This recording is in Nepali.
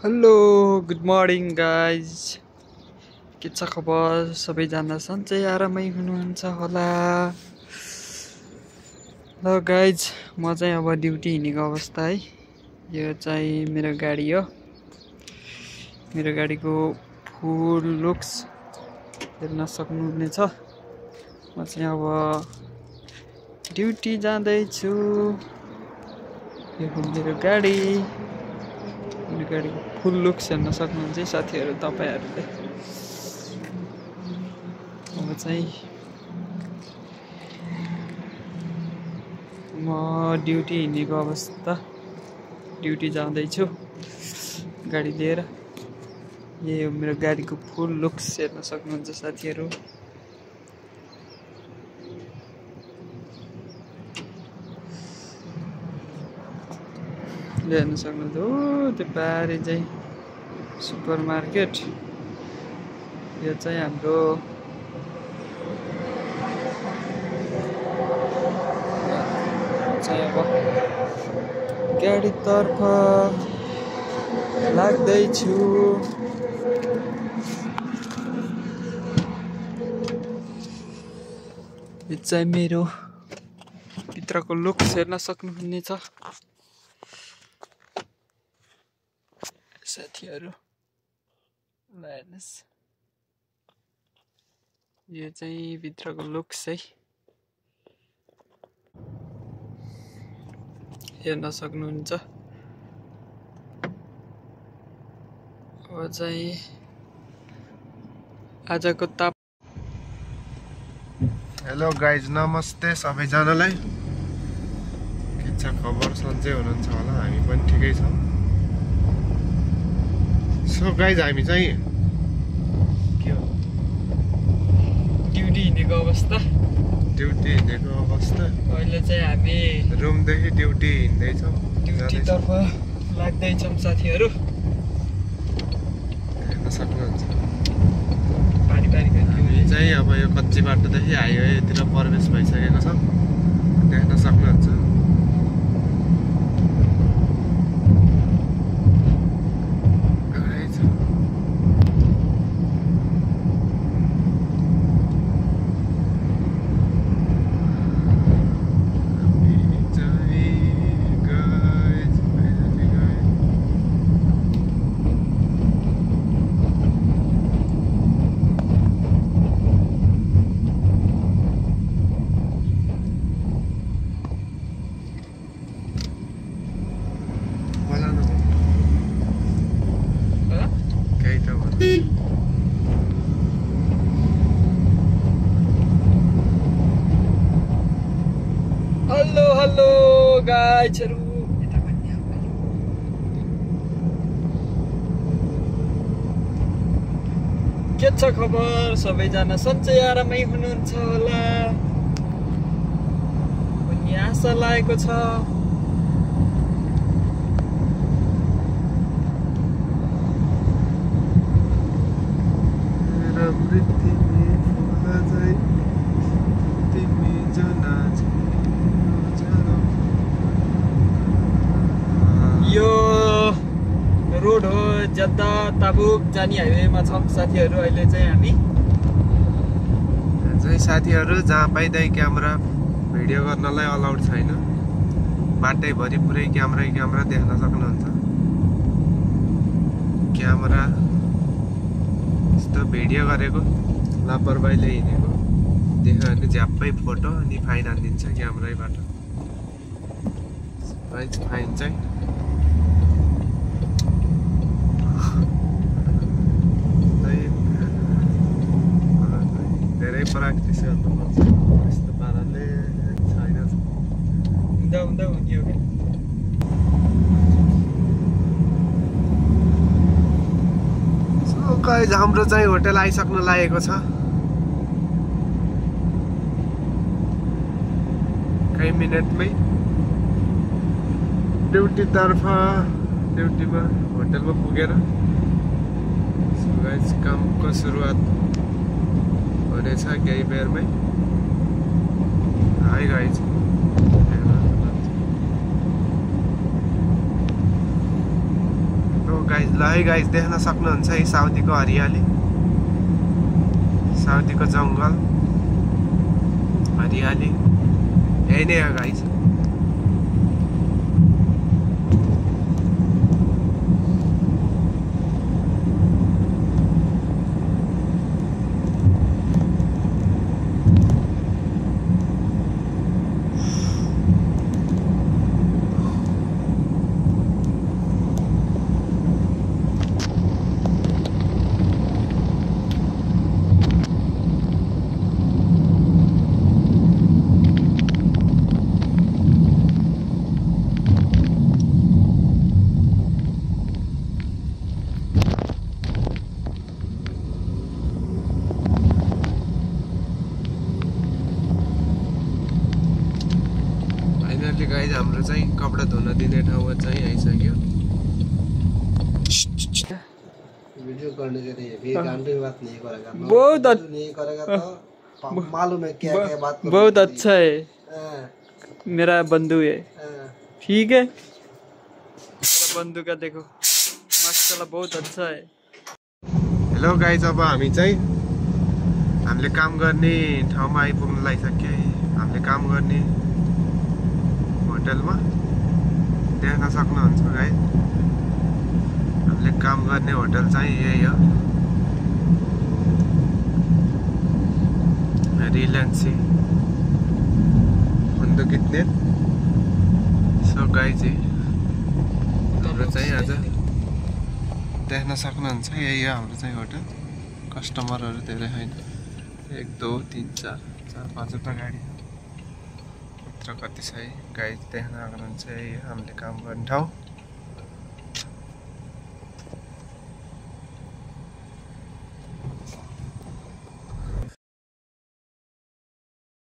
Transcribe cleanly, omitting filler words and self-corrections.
Hello good morning guys. के छ खबर? सबैजना सन्चै आरामै हुनुहुन्छ होला। ल गाइज, म चाहिँ अब ड्युटी हिँडेको अवस्था है। यो चाहिँ मेरो गाडी हो। मेरो गाडीको फुल लुक्स हेर्न सक्नुहुनेछ। म चाहिँ अब ड्युटी जाँदैछु। यो हो मेरो गाडी। मेरो गाडीको फुल लुक्स हेर्न सक्नुहुन्छ साथीहरू तपाईहरूले। अब चाहिँ म ड्युटी हिँडेको अवस्था, ड्युटी जाँदैछु गाडी लिएर। यही हो मेरो गाडीको फुल लुक्स हेर्न सक्नुहुन्छ साथीहरू। हेर्न सक्नुहुन्छ। ओ त्यो पारि चाहिँ सुपर मार्केट। यो चाहिँ हाम्रो अब गाडीतर्फ लाग्दैछु। यो चाहिँ मेरो भित्रको लुक्स हेर्न सक्नुहुनेछ साथीहरू। ल हेर्नुहोस्, यो चाहिँ भित्रको लुक्स है, हेर्न सक्नुहुन्छ। अब चाहिँ आजको ताप। हेलो गाइज, नमस्ते सबैजनालाई। के छ खबर? सन्चै हुनुहुन्छ होला, हामी पनि ठिकै छौँ। सो गाइज, हामी चाहिँ के हो, ड्युटी हिँडेको अवस्था। अहिले चाहिँ हामी रुमदेखि ड्युटी हिँड्दैछौँ, ड्युटीतर्फ लाग्दैछौँ साथीहरू। हेर्न सक्नुहुन्छ। पारिवारिक हामी चाहिँ अब यो कच्ची बाटोदेखि हाइवेतिर प्रवेश भइसकेको छ, देख्न सक्नुहुन्छ। हेलो गाइजहरु, के छ खबर? सबैजना सन्चै आरामै हुनुहुन्छ होला भन्ने आशा लागेको छ। यो रोड हो जद्दा ताबुक जाने हाइवेमा छौँ साथीहरू। अहिले चाहिँ हामी साथीहरू जहाँ पाइँदै क्यामेरा भिडियो गर्नलाई अलाउड छैन। बाटैभरि पुरै क्यामेरा देख्न सक्नुहुन्छ। क्यामेरा यस्तो भिडियो गरेको, लापरवाहीले हिँडेको देख्यो भने झ्याप्पै फोटो अनि फाइन हानिदिन्छ क्यामेरैबाट। फाइन चाहिँ धेरै प्र्याक्टिस गर्नुपर्छ। यस्तो पाराले छैन, हुँदा हुँदा हुने हो क्या। गाइज, हाम्रो चाहिँ होटल आइसक्न लागेको छ। केही मिनटमै ड्युटीमा होटलमा पुगेर गाइज कामको सुरुवात हुनेछ केही बेरमै। हाई गाइज, गाइज ल है गाइज देख्न सक्नुहुन्छ है साउदीको हरियाली साउदीको जङ्गल हरियाली यही नै हो गाइज गाइज हाम्रो चाहिँ कपडा धुन दिने ठाउँमा चाहिँ आइसक्यो वीडियो करने के लिए भी गांडे बात नहीं करेगा बहुत नहीं करेगा तो मालूम है क्या क्या बात बहुत अच्छा है मेरा बंधु है ठीक है मेरा बंधु का देखो माशाल्लाह बहुत अच्छा है हेलो गाइज अब हामी चाहिँ हामीले काम गर्ने ठाउँमा आइपुग्न लागिसक्यो हामीले काम गर्ने होटलमा देख्न सक्नुहुन्छ गाइज हामीले काम गर्ने होटल चाहिँ यही हो रिलायन्सी untuk कितने सो गाइज हाम्रो चाहिँ आज देख्न सक्नुहुन्छ यही हो हाम्रो चाहिँ होटल कस्टमरहरू धेरै होइन 1 2 3 4 4 5 गाडी कति छ है गाइज देख्न आउनुहुन्छ यही हामीले काम गर्ने ठाउँ